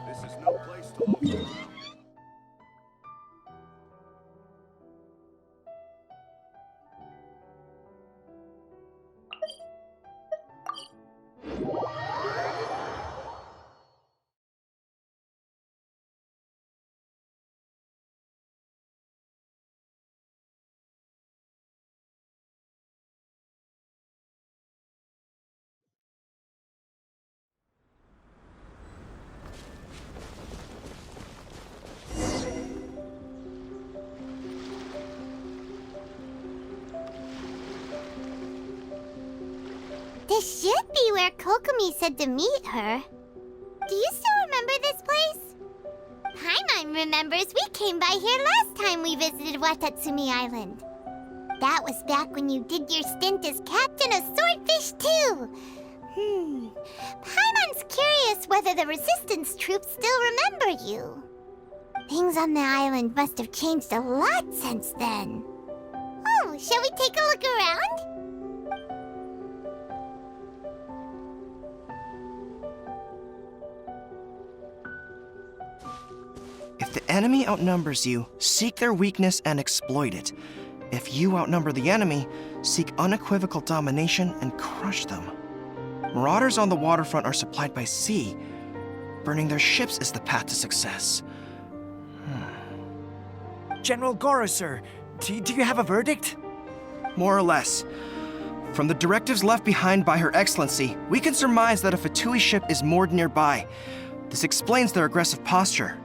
This is no place to look around. This should be where Kokomi said to meet her. Do you still remember this place? Paimon remembers we came by here last time we visited Watatsumi Island. That was back when you did your stint as captain of Swordfish too. Paimon's curious whether the resistance troops still remember you. Things on the island must have changed a lot since then. Oh, shall we take a look around? If the enemy outnumbers you, seek their weakness and exploit it. If you outnumber the enemy, seek unequivocal domination and crush them. Marauders on the waterfront are supplied by sea. Burning their ships is the path to success. General Goro, sir, do you have a verdict? More or less. From the directives left behind by Her Excellency, we can surmise that a Fatui ship is moored nearby. This explains their aggressive posture.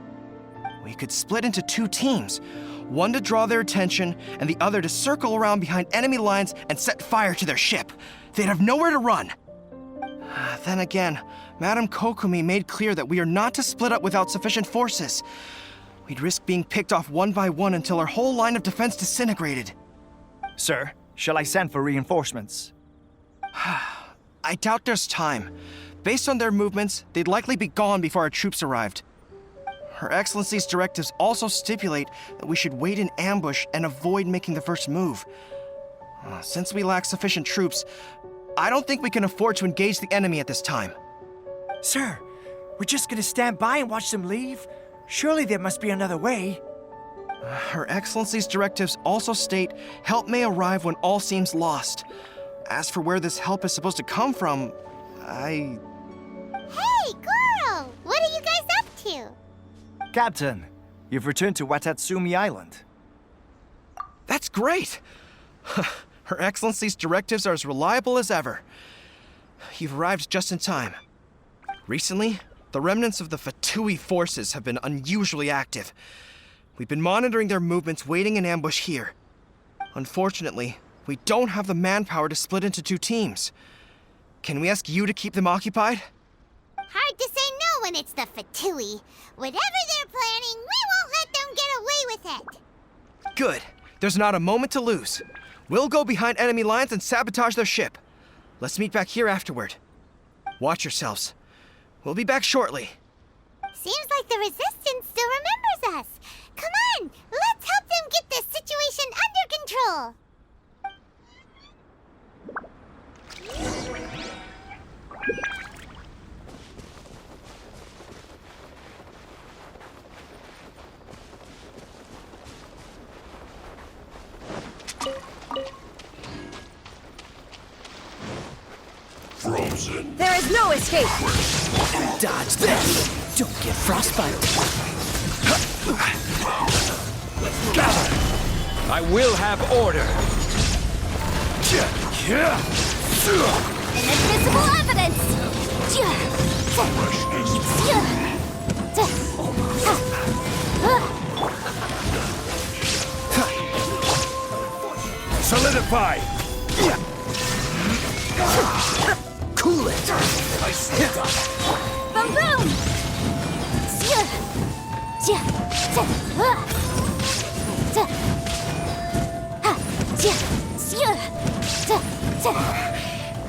We could split into two teams, one to draw their attention and the other to circle around behind enemy lines and set fire to their ship. They'd have nowhere to run. Then again, Madame Kokomi made clear that we are not to split up without sufficient forces. We'd risk being picked off one by one until our whole line of defense disintegrated. Sir, shall I send for reinforcements? I doubt there's time. Based on their movements, they'd likely be gone before our troops arrived. Her Excellency's directives also stipulate that we should wait in ambush and avoid making the first move. Since we lack sufficient troops, I don't think we can afford to engage the enemy at this time. Sir, we're just gonna stand by and watch them leave? Surely there must be another way. Her Excellency's directives also state help may arrive when all seems lost. As for where this help is supposed to come from, Hey, Goro! What are you guys up to? Captain, you've returned to Watatsumi Island. That's great! Her Excellency's directives are as reliable as ever. You've arrived just in time. Recently, the remnants of the Fatui forces have been unusually active. We've been monitoring their movements, waiting in ambush here. Unfortunately, we don't have the manpower to split into two teams. Can we ask you to keep them occupied? Hard to say no when it's the Fatui. Whatever they're planning, we won't let them get away with it. Good. There's not a moment to lose. We'll go behind enemy lines and sabotage their ship. Let's meet back here afterward. Watch yourselves. We'll be back shortly. Seems like the Resistance still remembers us. Come on, let's help them get this situation under control. Frozen. There is no escape! Dodge this! Don't get frostbite! Gather! I will have order! Inadmissible evidence! Solidify! Cool it! Boom boom!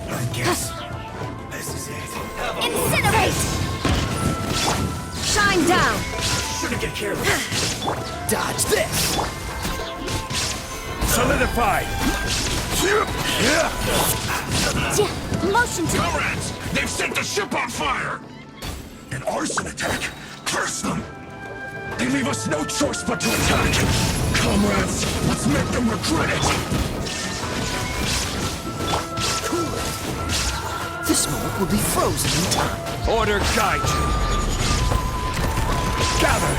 I guess this is it. Incinerate! Shine down! Shouldn't get careless. Dodge this! Solidify! Motion to They've set the ship on fire! An arson attack? Curse them! They leave us no choice but to attack! Comrades, let's make them regret it! This moment will be frozen in time. Order guide you. Gather!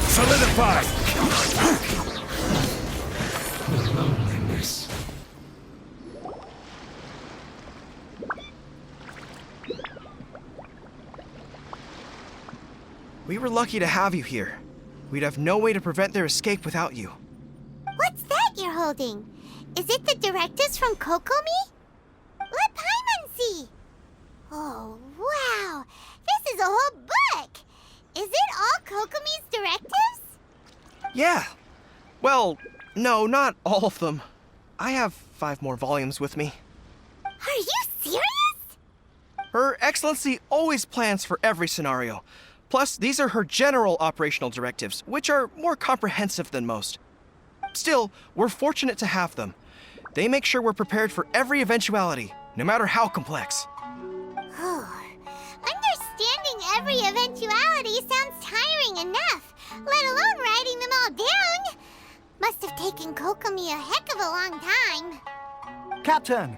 Solidify! We were lucky to have you here. We'd have no way to prevent their escape without you. What's that you're holding? Is it the directives from Kokomi? Let Paimon see! Oh, wow! This is a whole book! Is it all Kokomi's directives? Yeah. Well, no, not all of them. I have 5 more volumes with me. Are you serious? Her Excellency always plans for every scenario. Plus, these are her general operational directives, which are more comprehensive than most. Still, we're fortunate to have them. They make sure we're prepared for every eventuality, no matter how complex. Understanding every eventuality sounds tiring enough, let alone writing them all down. Must have taken Kokomi a heck of a long time. Captain,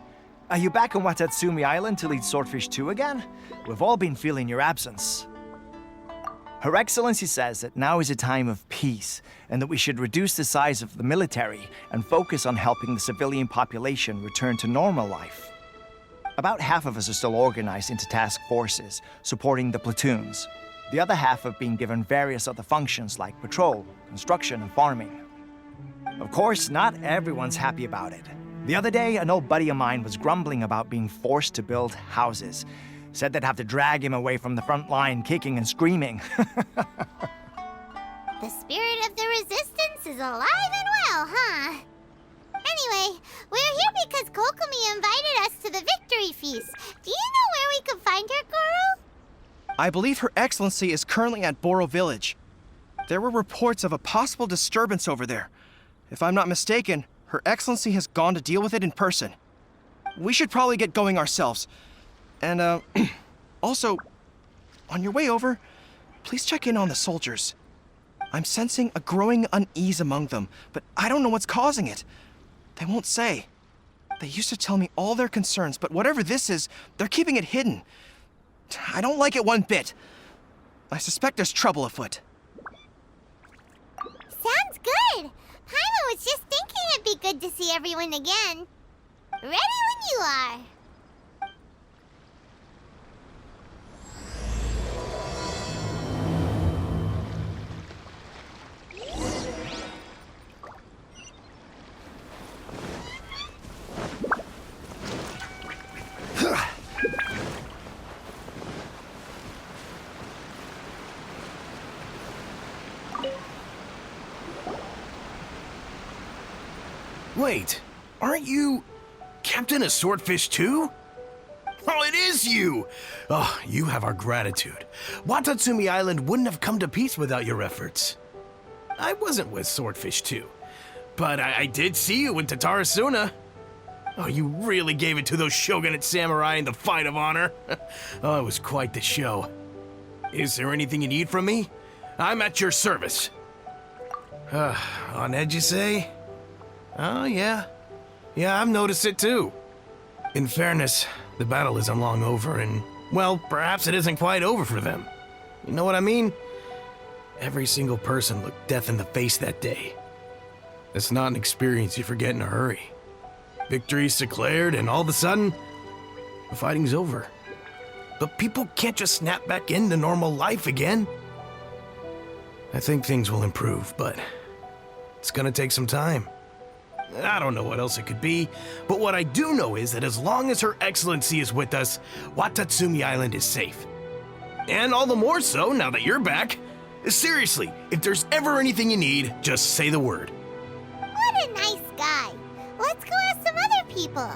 are you back on Watatsumi Island to lead Swordfish 2 again? We've all been feeling your absence. Her Excellency says that now is a time of peace, and that we should reduce the size of the military and focus on helping the civilian population return to normal life. About half of us are still organized into task forces, supporting the platoons. The other half have been given various other functions like patrol, construction, and farming. Of course, not everyone's happy about it. The other day, an old buddy of mine was grumbling about being forced to build houses. Said they'd have to drag him away from the front line, kicking and screaming. The spirit of the resistance is alive and well, huh? Anyway, we're here because Kokomi invited us to the victory feast. Do you know where we could find her, Goro? I believe Her Excellency is currently at Boro Village. There were reports of a possible disturbance over there. If I'm not mistaken, Her Excellency has gone to deal with it in person. We should probably get going ourselves. And, also, on your way over, please check in on the soldiers. I'm sensing a growing unease among them, but I don't know what's causing it. They won't say. They used to tell me all their concerns, but whatever this is, they're keeping it hidden. I don't like it one bit. I suspect there's trouble afoot. Sounds good. Paimon was just thinking it'd be good to see everyone again. Ready when you are. Wait, aren't you Captain of Swordfish too? Oh, it is you! Oh, you have our gratitude. Watatsumi Island wouldn't have come to peace without your efforts. I wasn't with Swordfish 2, but I did see you with Tatarasuna. Oh, you really gave it to those shogunate samurai in the fight of honor. Oh, it was quite the show. Is there anything you need from me? I'm at your service. On edge, you say? Oh, yeah. Yeah, I've noticed it too. In fairness, the battle isn't long over, and, well, perhaps it isn't quite over for them. You know what I mean? Every single person looked death in the face that day. It's not an experience you forget in a hurry. Victory's declared, and all of a sudden, the fighting's over. But people can't just snap back into normal life again. I think things will improve, but it's gonna take some time. I don't know what else it could be, but what I do know is that as long as Her Excellency is with us, Watatsumi Island is safe. And all the more so now that you're back. Seriously, if there's ever anything you need, just say the word. What a nice guy. Let's go ask some other people.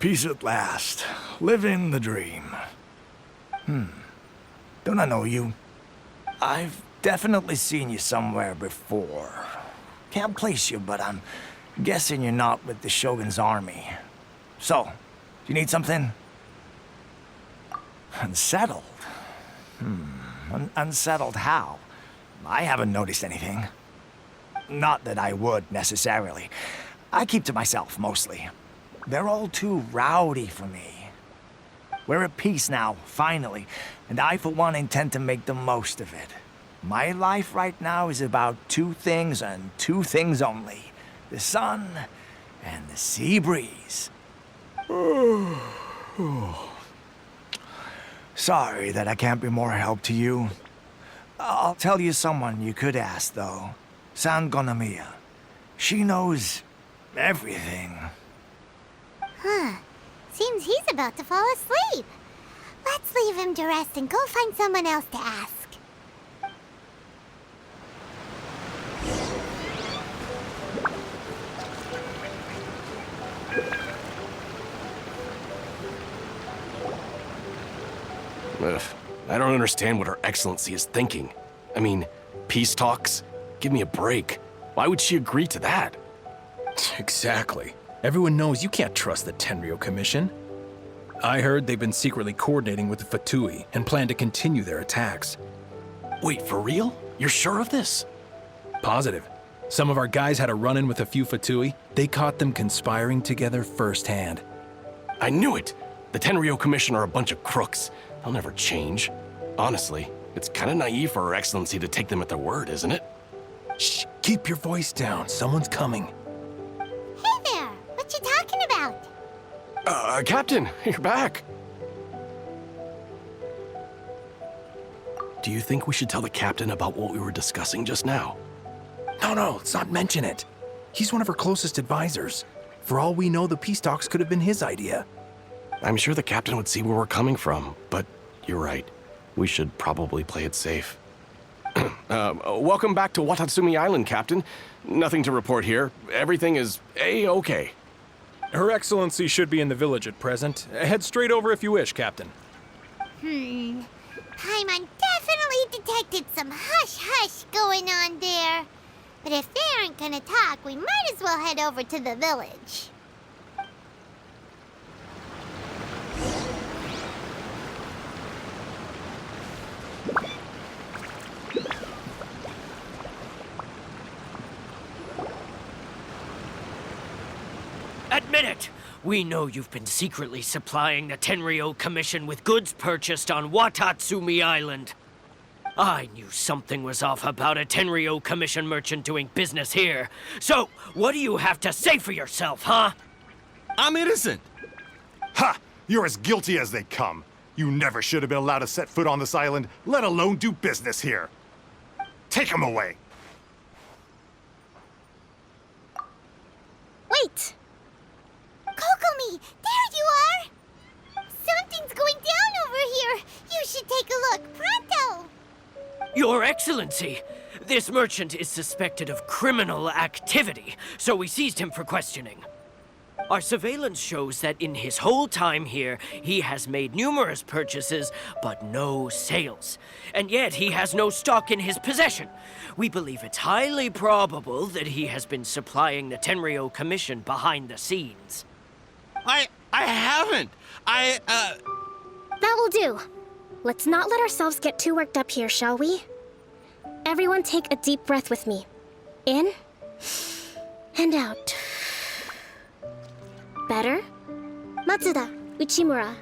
Peace at last. Living the dream. Don't I know you? I've definitely seen you somewhere before. Can't place you, but I'm guessing you're not with the Shogun's army. So, do you need something? Unsettled? Unsettled how? I haven't noticed anything. Not that I would, necessarily. I keep to myself, mostly. They're all too rowdy for me. We're at peace now, finally, and I, for one, intend to make the most of it. My life right now is about two things and two things only. The sun and the sea breeze. Sorry that I can't be more help to you. I'll tell you someone you could ask, though. Sangonomiya. She knows everything. Huh. Seems he's about to fall asleep. Let's leave him to rest and go find someone else to ask. Ugh, I don't understand what Her Excellency is thinking. I mean, peace talks? Give me a break. Why would she agree to that? Exactly. Everyone knows you can't trust the Tenryou Commission. I heard they've been secretly coordinating with the Fatui and plan to continue their attacks. Wait, for real? You're sure of this? Positive. Some of our guys had a run-in with a few Fatui. They caught them conspiring together firsthand. I knew it! The Tenryou Commission are a bunch of crooks. They'll never change. Honestly, it's kind of naive for Her Excellency to take them at their word, isn't it? Shh, keep your voice down. Someone's coming. Hey there! What you talking about? Captain, you're back. Do you think we should tell the captain about what we were discussing just now? No, let's not mention it. He's one of our closest advisors. For all we know, the peace talks could have been his idea. I'm sure the captain would see where we're coming from, but you're right. We should probably play it safe. Welcome back to Watatsumi Island, Captain. Nothing to report here. Everything is A-okay. Her Excellency should be in the village at present. Head straight over if you wish, Captain. Paimon definitely detected some hush-hush going on there. But if they aren't gonna talk, we might as well head over to the village. Admit it! We know you've been secretly supplying the Tenryou Commission with goods purchased on Watatsumi Island. I knew something was off about a Tenryou Commission merchant doing business here. So, what do you have to say for yourself, huh? I'm innocent! Ha! You're as guilty as they come. You never should have been allowed to set foot on this island, let alone do business here. Take him away! Wait! Kokomi! There you are! Something's going down over here! You should take a look, pronto! Your Excellency, this merchant is suspected of criminal activity, so we seized him for questioning. Our surveillance shows that in his whole time here, he has made numerous purchases, but no sales. And yet he has no stock in his possession. We believe it's highly probable that he has been supplying the Tenryou Commission behind the scenes. I haven't! That will do. Let's not let ourselves get too worked up here, shall we? Everyone take a deep breath with me. In and out. Better? Matsuda, Uchimura,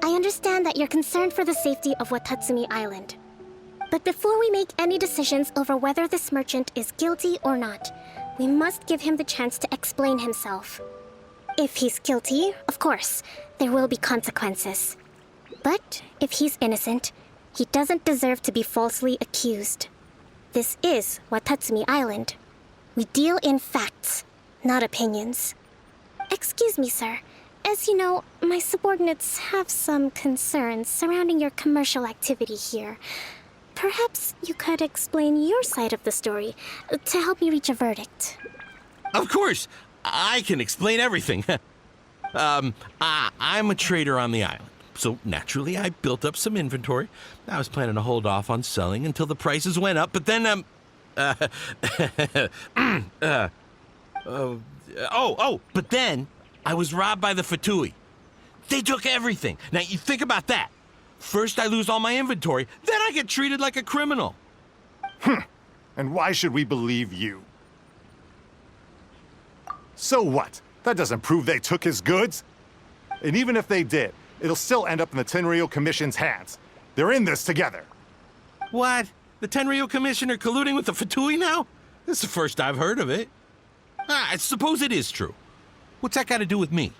I understand that you're concerned for the safety of Watatsumi Island. But before we make any decisions over whether this merchant is guilty or not, we must give him the chance to explain himself. If he's guilty, of course, there will be consequences. But if he's innocent, he doesn't deserve to be falsely accused. This is Watatsumi Island. We deal in facts, not opinions. Excuse me, sir. As you know, my subordinates have some concerns surrounding your commercial activity here. Perhaps you could explain your side of the story to help me reach a verdict. Of course! I can explain everything. I'm a trader on the island, so naturally I built up some inventory. I was planning to hold off on selling until the prices went up, but then, but then I was robbed by the Fatui. They took everything. Now, you think about that. First I lose all my inventory, then I get treated like a criminal. And why should we believe you? So what? That doesn't prove they took his goods. And even if they did, it'll still end up in the Tenryou Commission's hands. They're in this together. What? The Tenryou Commission are colluding with the Fatui now? This is the first I've heard of it. I suppose it is true. What's that got to do with me?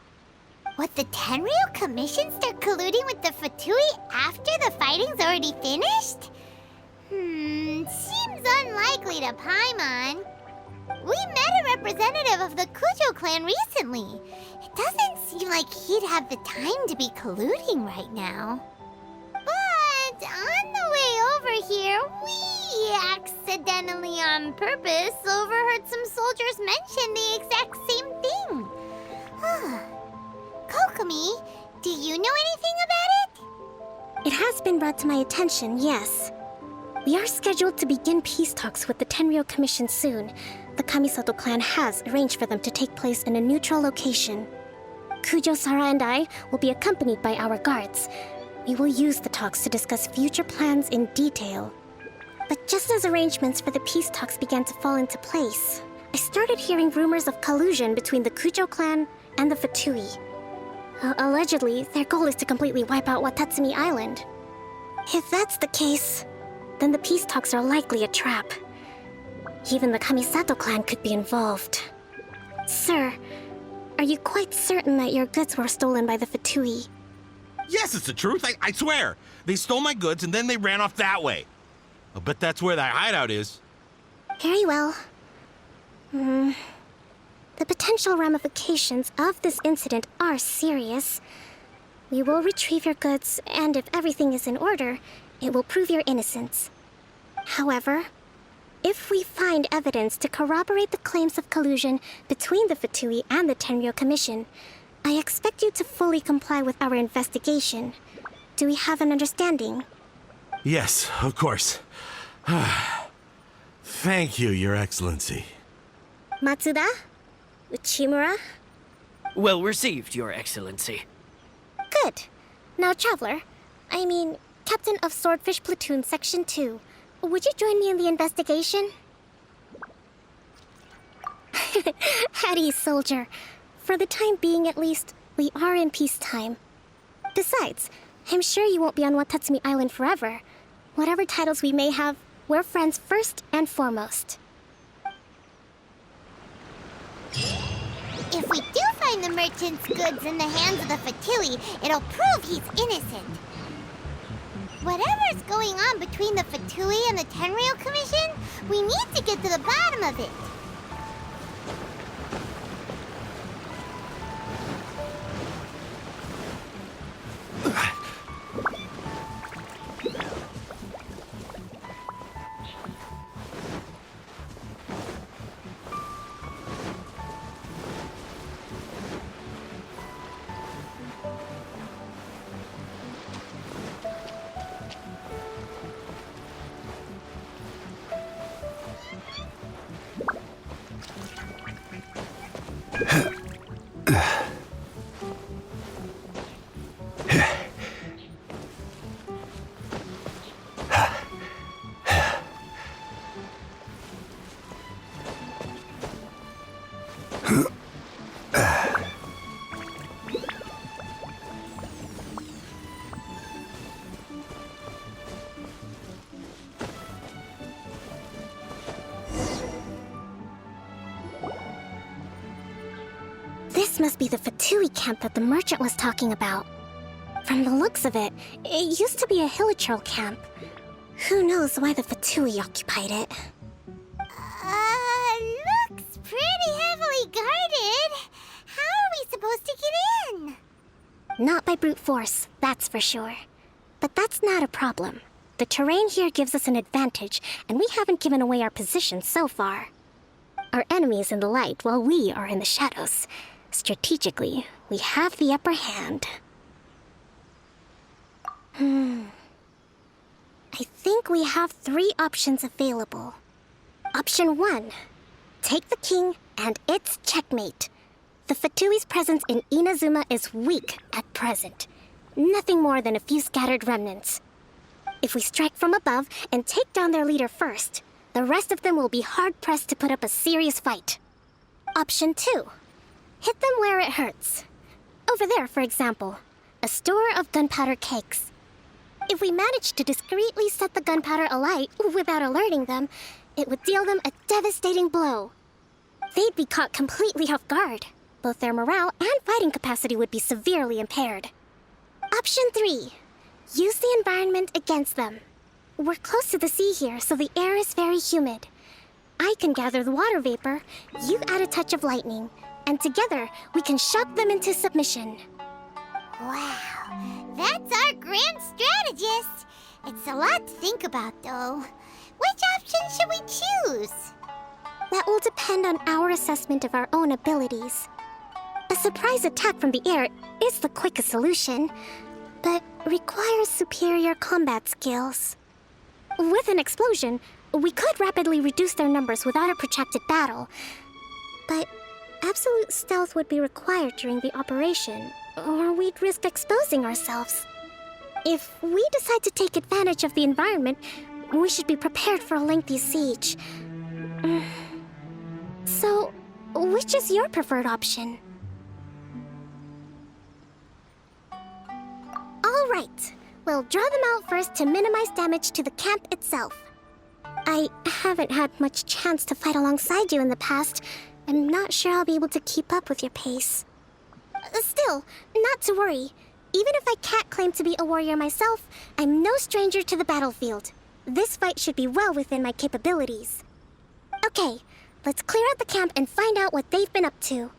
What, the Tenryou Commission start colluding with the Fatui after the fighting's already finished? Seems unlikely to Paimon. We met a representative of the Kujo clan recently. It doesn't seem like he'd have the time to be colluding right now. But on the way over here, we accidentally on purpose overheard some soldiers mention the exact same thing. Kokomi, do you know anything about it? It has been brought to my attention, yes. We are scheduled to begin peace talks with the Tenryou Commission soon. The Kamisato clan has arranged for them to take place in a neutral location. Kujo-Sara and I will be accompanied by our guards. We will use the talks to discuss future plans in detail. But just as arrangements for the peace talks began to fall into place, I started hearing rumors of collusion between the Kujo clan and the Fatui. Allegedly, their goal is to completely wipe out Watatsumi Island. If that's the case, then the peace talks are likely a trap. Even the Kamisato clan could be involved. Sir, are you quite certain that your goods were stolen by the Fatui? Yes, it's the truth. I swear. They stole my goods and then they ran off that way. I'll bet that's where that hideout is. Very well. The potential ramifications of this incident are serious. We will retrieve your goods, and if everything is in order, it will prove your innocence. However, if we find evidence to corroborate the claims of collusion between the Fatui and the Tenryou Commission, I expect you to fully comply with our investigation. Do we have an understanding? Yes, of course. Thank you, Your Excellency. Matsuda? Uchimura? Well received, Your Excellency. Good. Now, Traveler, Captain of Swordfish Platoon Section 2, would you join me in the investigation? At ease, soldier. For the time being, at least, we are in peacetime. Besides, I'm sure you won't be on Watatsumi Island forever. Whatever titles we may have, we're friends first and foremost. If we do find the merchant's goods in the hands of the Fatui, it'll prove he's innocent. Whatever's going on between the Fatui and the Tenryou Commission, we need to get to the bottom of it. This must be the Fatui camp that the merchant was talking about. From the looks of it, it used to be a Hilichurl camp. Who knows why the Fatui occupied it? Looks pretty heavily guarded. How are we supposed to get in? Not by brute force, that's for sure. But that's not a problem. The terrain here gives us an advantage, and we haven't given away our position so far. Our enemy is in the light, while we are in the shadows. Strategically, we have the upper hand. I think we have 3 options available. Option 1. Take the king, and it's checkmate. The Fatui's presence in Inazuma is weak at present. Nothing more than a few scattered remnants. If we strike from above and take down their leader first, the rest of them will be hard-pressed to put up a serious fight. Option 2. Hit them where it hurts. Over there, for example, a store of gunpowder cakes. If we manage to discreetly set the gunpowder alight without alerting them, it would deal them a devastating blow. They'd be caught completely off guard. Both their morale and fighting capacity would be severely impaired. Option 3. Use the environment against them. We're close to the sea here, so the air is very humid. I can gather the water vapor, you add a touch of lightning, and together we can shock them into submission. Wow, that's our grand strategist. It's a lot to think about, though. Which option should we choose? That will depend on our assessment of our own abilities. A surprise attack from the air is the quickest solution, but requires superior combat skills. With an explosion, we could rapidly reduce their numbers without a protracted battle, but absolute stealth would be required during the operation, or we'd risk exposing ourselves. If we decide to take advantage of the environment, we should be prepared for a lengthy siege. So, which is your preferred option? All right, we'll draw them out first to minimize damage to the camp itself. I haven't had much chance to fight alongside you in the past. I'm not sure I'll be able to keep up with your pace. Still, not to worry. Even if I can't claim to be a warrior myself, I'm no stranger to the battlefield. This fight should be well within my capabilities. Okay, let's clear out the camp and find out what they've been up to.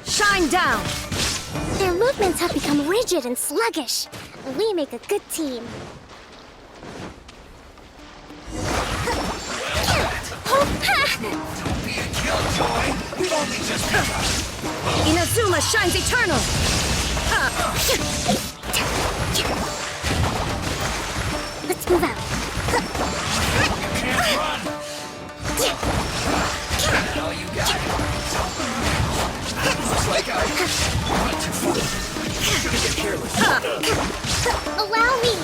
Shine down! Their movements have become rigid and sluggish. We make a good team. Don't be a killjoy. We've only just begun. Inazuma shines eternal! Let's move out. Can't run. I know you got it. Looks like I went too far. Gonna get careless. Allow me.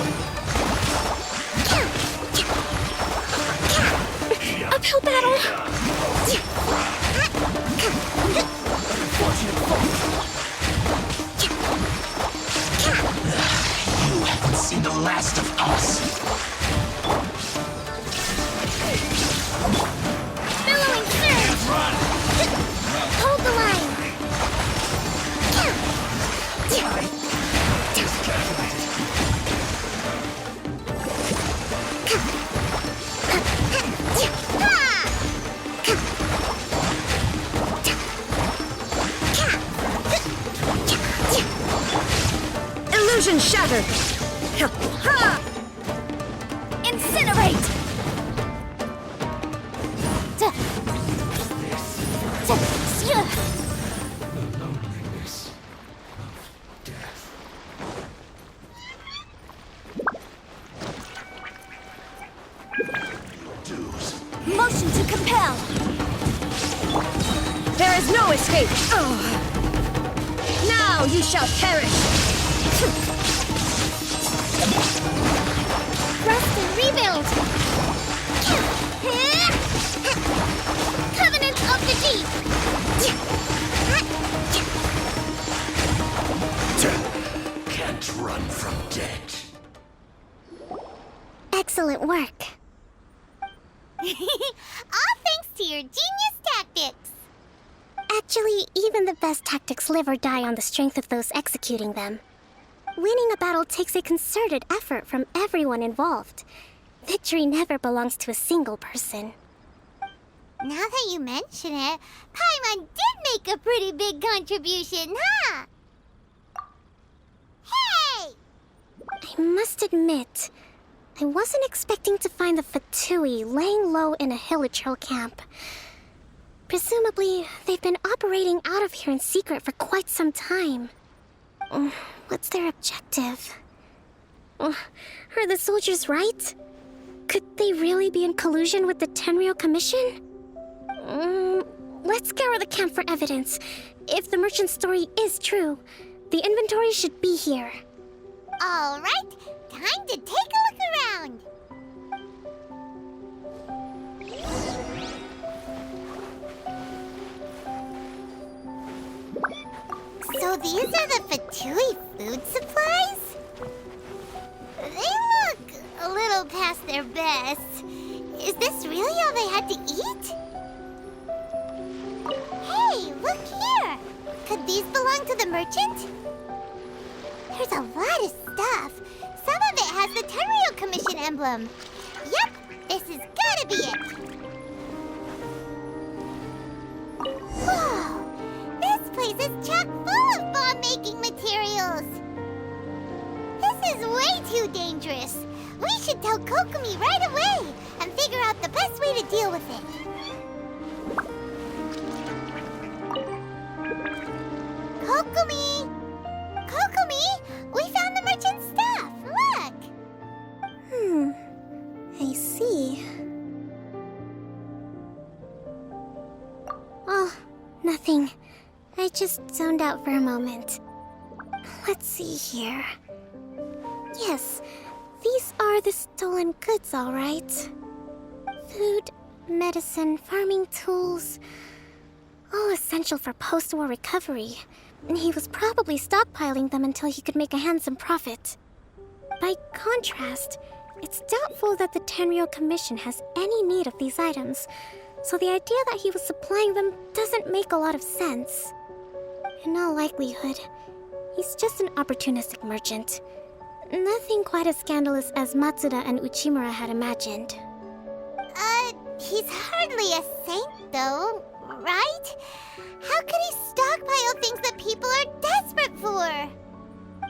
Uphill battle. You haven't seen the last of us. Billowing surge. Run. Hold the line. Illusion shattered! Ha! Incinerate! The loneliness of death. Dues. Motion to compel! There is no escape! Now you shall perish! Rest and rebuild. Covenant of the Deep. Can't run from dead. Excellent work. All thanks to your genius tactics. Actually, even the best tactics live or die on the strength of those executing them. Winning a battle takes a concerted effort from everyone involved. Victory never belongs to a single person. Now that you mention it, Paimon did make a pretty big contribution, huh? Hey! I must admit, I wasn't expecting to find the Fatui laying low in a Hilichurl camp. Presumably, they've been operating out of here in secret for quite some time. What's their objective? Are the soldiers right? Could they really be in collusion with the Tenryou Commission? Let's scour the camp for evidence. If the merchant's story is true, the inventory should be here. All right, time to take a look around. So these are the Fatui food supplies? They look a little past their best. Is this really all they had to eat? Hey, look here! Could these belong to the merchant? There's a lot of stuff. Some of it has the Tenryou Commission emblem. Yep, this has gotta be it. Whoa! This place is chock full of bomb-making materials. This is way too dangerous. We should tell Kokomi right away and figure out the best way to deal with it. Kokomi! Kokomi! We found the merchant's stuff! Look! I see. Oh, nothing. I just zoned out for a moment. Let's see here. Yes, these are the stolen goods, all right. Food, medicine, farming tools. All essential for post-war recovery. And he was probably stockpiling them until he could make a handsome profit. By contrast, it's doubtful that the Tenryou Commission has any need of these items, so the idea that he was supplying them doesn't make a lot of sense. In all likelihood, he's just an opportunistic merchant. Nothing quite as scandalous as Matsuda and Uchimura had imagined. He's hardly a saint, though, right? How could he stockpile things that people are desperate for?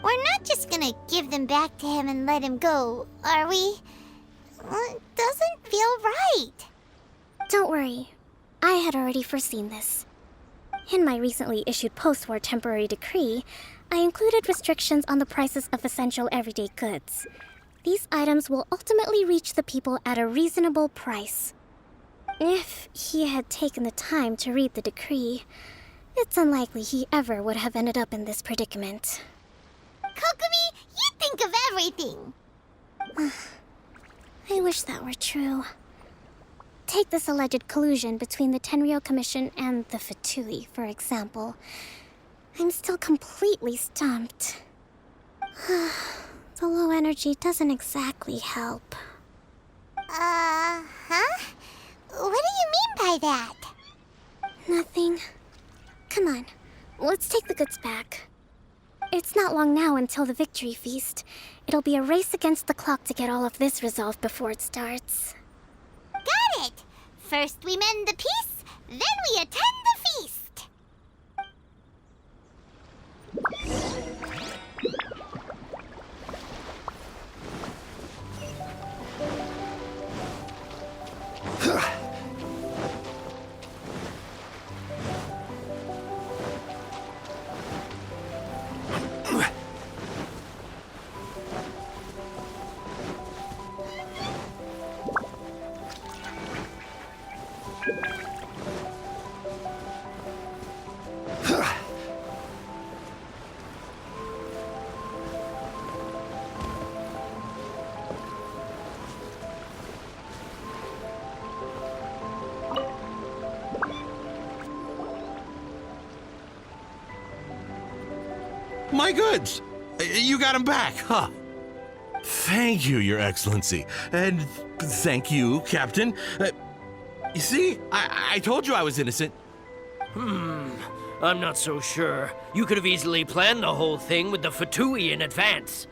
We're not just gonna give them back to him and let him go, are we? It doesn't feel right. Don't worry. I had already foreseen this. In my recently issued post-war temporary decree, I included restrictions on the prices of essential everyday goods. These items will ultimately reach the people at a reasonable price. If he had taken the time to read the decree, it's unlikely he ever would have ended up in this predicament. Kokomi, you think of everything! I wish that were true. Take this alleged collusion between the Tenryou Commission and the Fatui, for example. I'm still completely stumped. The low energy doesn't exactly help. Huh? What do you mean by that? Nothing. Come on, let's take the goods back. It's not long now until the victory feast. It'll be a race against the clock to get all of this resolved before it starts. Got it! First we mend the peace, then we attend the feast! My goods! You got them back, huh? Thank you, Your Excellency. And thank you, Captain. You see, I told you I was innocent. I'm not so sure. You could have easily planned the whole thing with the Fatui in advance.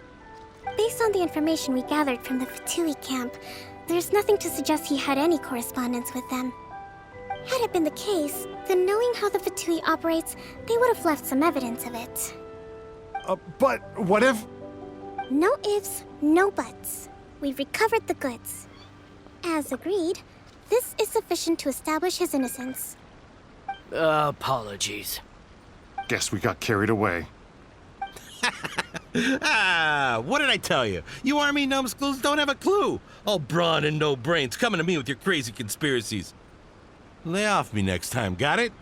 Based on the information we gathered from the Fatui camp, there's nothing to suggest he had any correspondence with them. Had it been the case, then knowing how the Fatui operates, they would have left some evidence of it. But what if... No ifs, no buts. We've recovered the goods. As agreed, this is sufficient to establish his innocence. Apologies. Guess we got carried away. What did I tell you? You army numbskulls don't have a clue. All brawn and no brains coming to me with your crazy conspiracies. Lay off me next time, got it?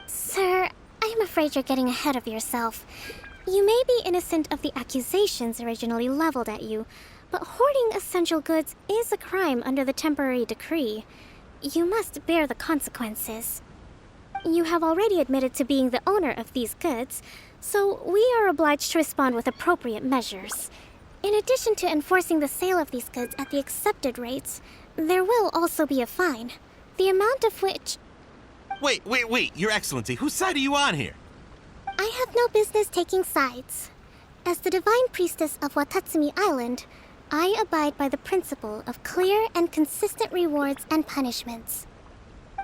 Sir, I'm afraid you're getting ahead of yourself. You may be innocent of the accusations originally leveled at you, but hoarding essential goods is a crime under the temporary decree. You must bear the consequences. You have already admitted to being the owner of these goods, so we are obliged to respond with appropriate measures. In addition to enforcing the sale of these goods at the accepted rates, there will also be a fine, the amount of which... Wait, Your Excellency, whose side are you on here? I have no business taking sides. As the Divine Priestess of Watatsumi Island, I abide by the principle of clear and consistent rewards and punishments.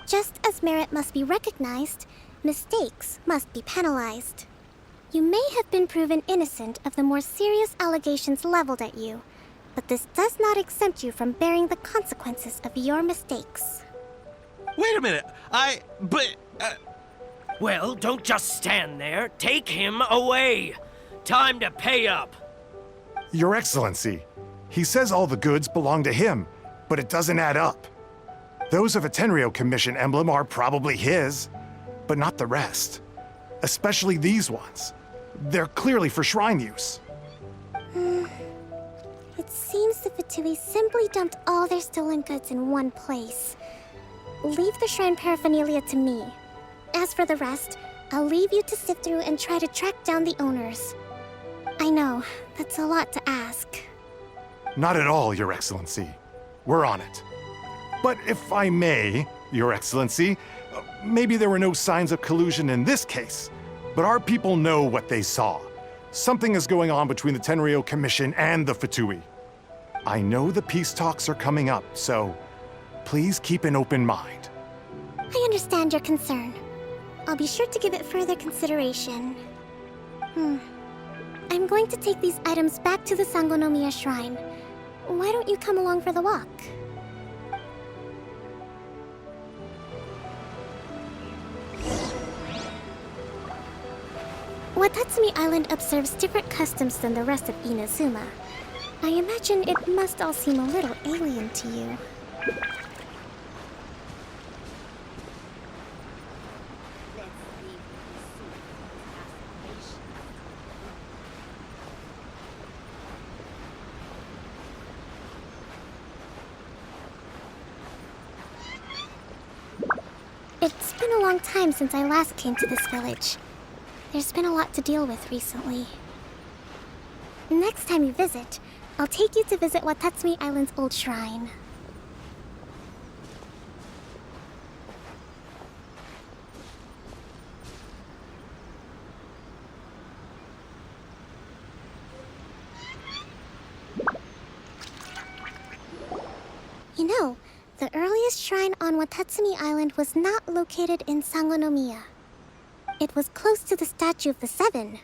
Just as merit must be recognized, mistakes must be penalized. You may have been proven innocent of the more serious allegations leveled at you, but this does not exempt you from bearing the consequences of your mistakes. Wait a minute, Well, don't just stand there. Take him away. Time to pay up. Your Excellency, he says all the goods belong to him, but it doesn't add up. Those of a Tenryo Commission emblem are probably his, but not the rest. Especially these ones. They're clearly for shrine use. It seems the Fatui simply dumped all their stolen goods in one place. Leave the shrine paraphernalia to me. As for the rest, I'll leave you to sift through and try to track down the owners. I know, that's a lot to ask. Not at all, Your Excellency. We're on it. But if I may, Your Excellency, maybe there were no signs of collusion in this case, but our people know what they saw. Something is going on between the Tenryo Commission and the Fatui. I know the peace talks are coming up, so please keep an open mind. I understand your concern. I'll be sure to give it further consideration. I'm going to take these items back to the Sangonomiya shrine. Why don't you come along for the walk? Watatsumi Island observes different customs than the rest of Inazuma. I imagine it must all seem a little alien to you. It's been a long time since I last came to this village. There's been a lot to deal with recently. Next time you visit, I'll take you to visit Watatsumi Island's old shrine. You know, the earliest shrine on Watatsumi Island was not located in Sangonomiya. It was close to the Statue of the Seven.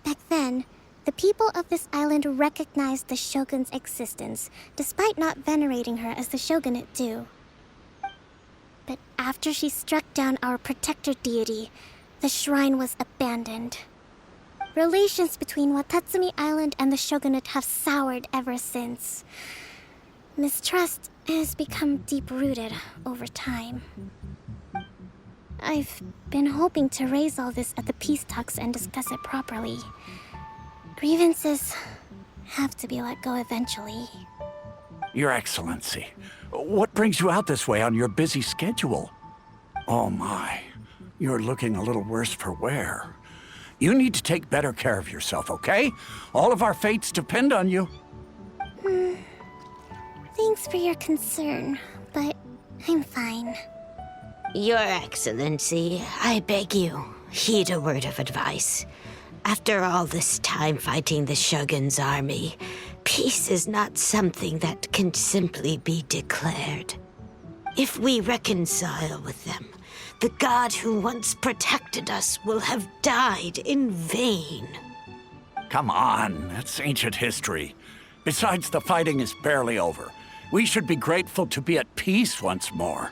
Back then, the people of this island recognized the shogun's existence, despite not venerating her as the shogunate do. But after she struck down our protector deity, the shrine was abandoned. Relations between Watatsumi Island and the shogunate have soured ever since. Mistrust has become deep-rooted over time. I've been hoping to raise all this at the peace talks and discuss it properly. Grievances have to be let go eventually. Your Excellency, what brings you out this way on your busy schedule? Oh my, you're looking a little worse for wear. You need to take better care of yourself, okay? All of our fates depend on you. Thanks for your concern, but I'm fine. Your Excellency, I beg you, heed a word of advice. After all this time fighting the Shogun's army, peace is not something that can simply be declared. If we reconcile with them, the god who once protected us will have died in vain. Come on, that's ancient history. Besides, the fighting is barely over. We should be grateful to be at peace once more.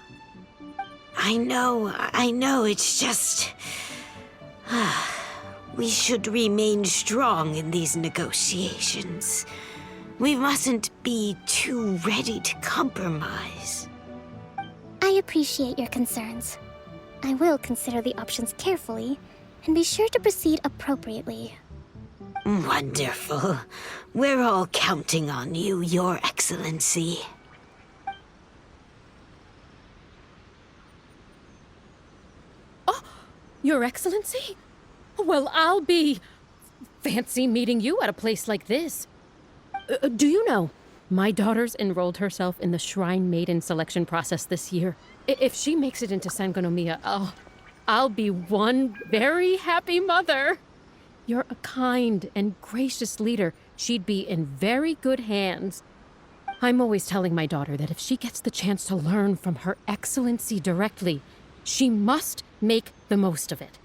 I know, it's just... We should remain strong in these negotiations. We mustn't be too ready to compromise. I appreciate your concerns. I will consider the options carefully and be sure to proceed appropriately. Wonderful. We're all counting on you, Your Excellency. Your Excellency? Well, I'll be... fancy meeting you at a place like this. Do you know, my daughter's enrolled herself in the Shrine Maiden selection process this year. If she makes it into Sangonomiya, I'll be one very happy mother. You're a kind and gracious leader. She'd be in very good hands. I'm always telling my daughter that if she gets the chance to learn from Her Excellency directly, she must make the most of it.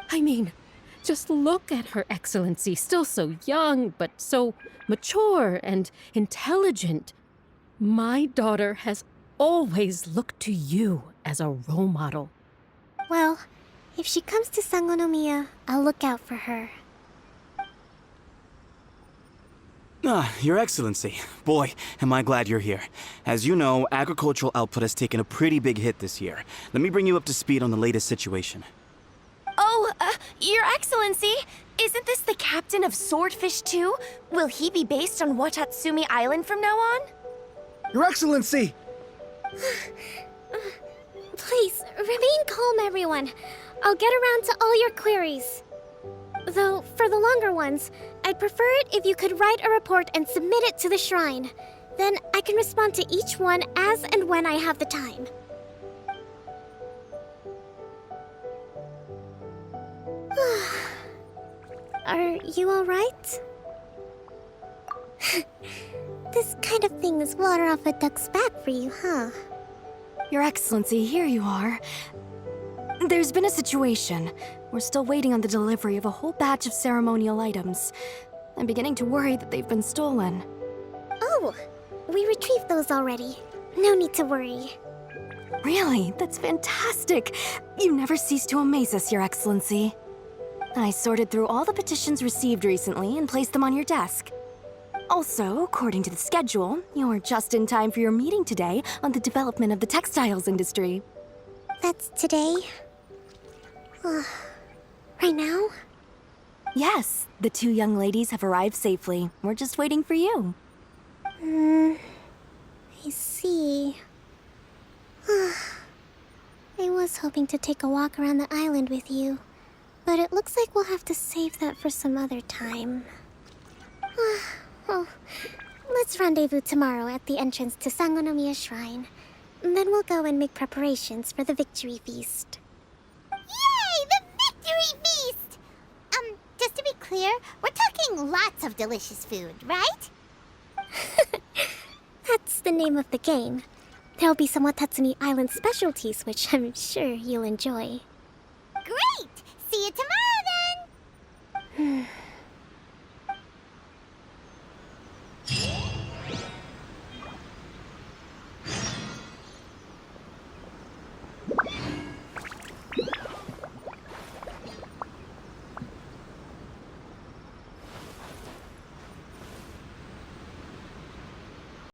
I mean, just look at Her Excellency, still so young, but so mature and intelligent. My daughter has always looked to you as a role model. Well, if she comes to Sangonomiya, I'll look out for her. Your Excellency. Boy, am I glad you're here. As you know, agricultural output has taken a pretty big hit this year. Let me bring you up to speed on the latest situation. Oh, Your Excellency, isn't this the captain of Swordfish 2? Will he be based on Watatsumi Island from now on? Your Excellency! Please, remain calm, everyone. I'll get around to all your queries. Though, for the longer ones, I'd prefer it if you could write a report and submit it to the shrine. Then I can respond to each one as and when I have the time. Are you alright? This kind of thing is water off a duck's back for you, huh? Your Excellency, here you are. There's been a situation. We're still waiting on the delivery of a whole batch of ceremonial items. I'm beginning to worry that they've been stolen. Oh, we retrieved those already. No need to worry. Really? That's fantastic. You never cease to amaze us, Your Excellency. I sorted through all the petitions received recently and placed them on your desk. Also, according to the schedule, you're just in time for your meeting today on the development of the textiles industry. That's today? Right now? Yes, the two young ladies have arrived safely. We're just waiting for you. I see. I was hoping to take a walk around the island with you, but it looks like we'll have to save that for some other time. Well, let's rendezvous tomorrow at the entrance to Sangonomiya Shrine. Then we'll go and make preparations for the victory feast. Yay! The victory feast! Just to be clear, we're talking lots of delicious food, right? That's the name of the game. There'll be some Watatsumi Island specialties, which I'm sure you'll enjoy. Great! See you tomorrow, then!